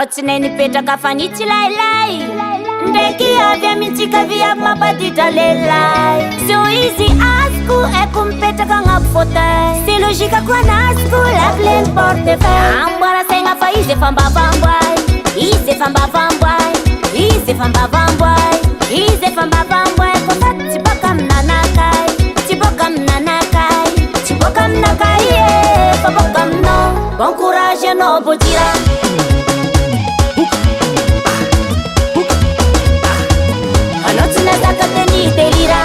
Anotsinay nipetraka fa nitsilailay ndraiky avy amintsika viavy mampatitra lehilahy. Zio izy azoko haiko mipetraka agnaby fauteuil. Sy logikako anazoko lavileny portefeuille. Amboara saigna fa izy efa mbavamboay, izy efa mbavamboay, izy efa mbavamboay, izy efa mbavamboay. Kofa tsy boka aminanakay, tsy boka aminanakay, tsy boka aminakay fa boka aminao. Bon courage anao Bojira. Anao tsy nazaka teny delira.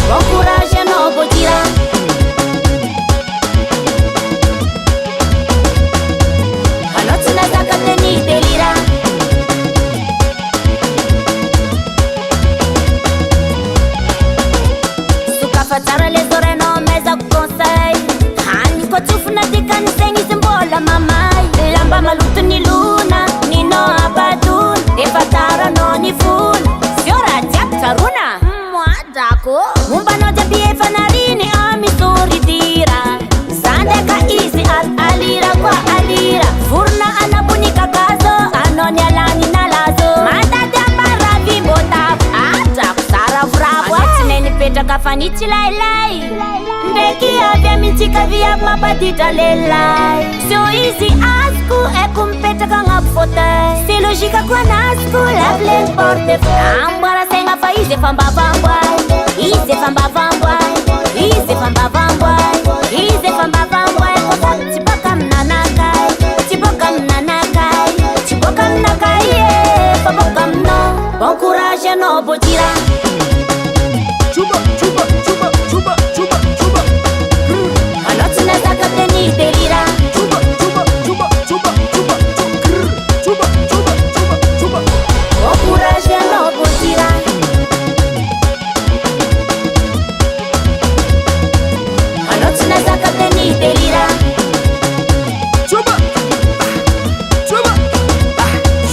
Bon courage anao Bojira. Anao tsy nazaka teny delira. Sokafa tsara le zoranao mezako conseil. Hany koa tsofina dikany saigny izy mbola mamay. Lamba maloto ny lona, ninao abadona. Efa taranao ny vola, zio raha jiaby tsarona. Moadako mombanao jiaby efa nariny ami soridira. Zandaka izy alira koa alira. Vorona anabony kakazo, anao ny alany nalazo. Mandady ambaravi mbotavo, adrako saravoravo. Anotsinay nipetraka fa nitsilailay ndraiky avy amintsika viavy mampatitra lehilahy. Zio izy azoko haiko mipetraka agnaby fauteuil. Sy logikako anazoko lavileny portefeuille. Amboara saigna fa izy efa mbavamboay, izy efa mbavamboay, izy efa mbavamboay, izy efa mbavamboay. Kofa tsy boka aminanakay, tsy boka aminanakay, tsy boka aminakay fa boka aminao. Bon courage anao Bojira. Chuba, chuba, chuba, chuba, chuba, chuba. Anao tsy nazaka teny delira. Chuba, chuba, chuba, chuba, chuba, chuba, chuba, chuba, chuba. Bon courage anao Bojira. Anao tsy nazaka teny delira. Chuba, chuba,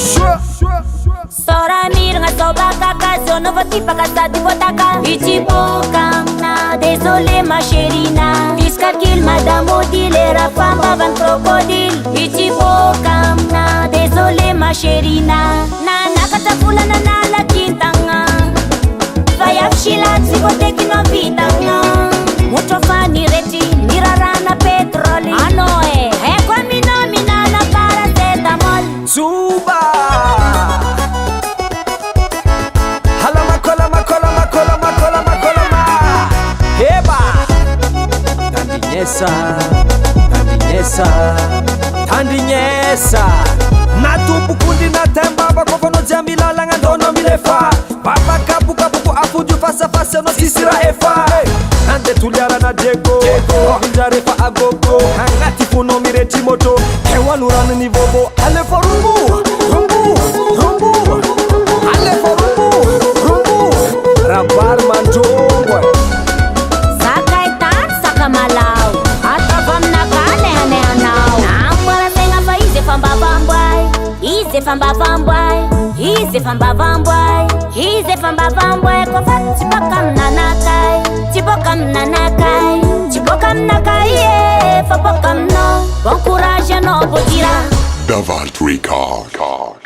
shua, shua, shua. Sora miragna zao bakaka, zao nova tipaka sady voataka. Itsiboka amina, désolé ma chérina. Fils calcul madame Odile, rafambavany crocodile. Itsiboka amina, désolé ma chérina. Nanakatra volana nalakintagna, fa iavy silatsy voatekinao vitagna. Motro fa niretry nirarana petrôly. Anao haiko aminao minana paracetamol. Zuba. Halama kolama kolama kolama kolama kolama. Heba. Tandinhesa, tandinhesa, tandinhesa. Natumbukundi na temba bakofono jamila langa ndono milefa. Baba kapu kapu afuju fasa fasa no sisira efa. Ande tuliara na Diego, Vinjarefa agogo. Hangati funo mireti moto. Hewa nurani ni bobo. Ale for rumbu, rumbu, rumbu. Ale for rumbu, rumbu. Rabar manjongwe. Sakaitan sakamalau, atavam nakale hanehanao. Amboara saigna fa izy efa mbavamboay, izy efa mbavamboay, izy efa mbavamboay, izy efa mbavamboay. Kofa tsy boka aminanakay, tsy boka aminanakay, tsy boka aminakay fa boka aminao. Bon courage anao Bojira. Davalt Record.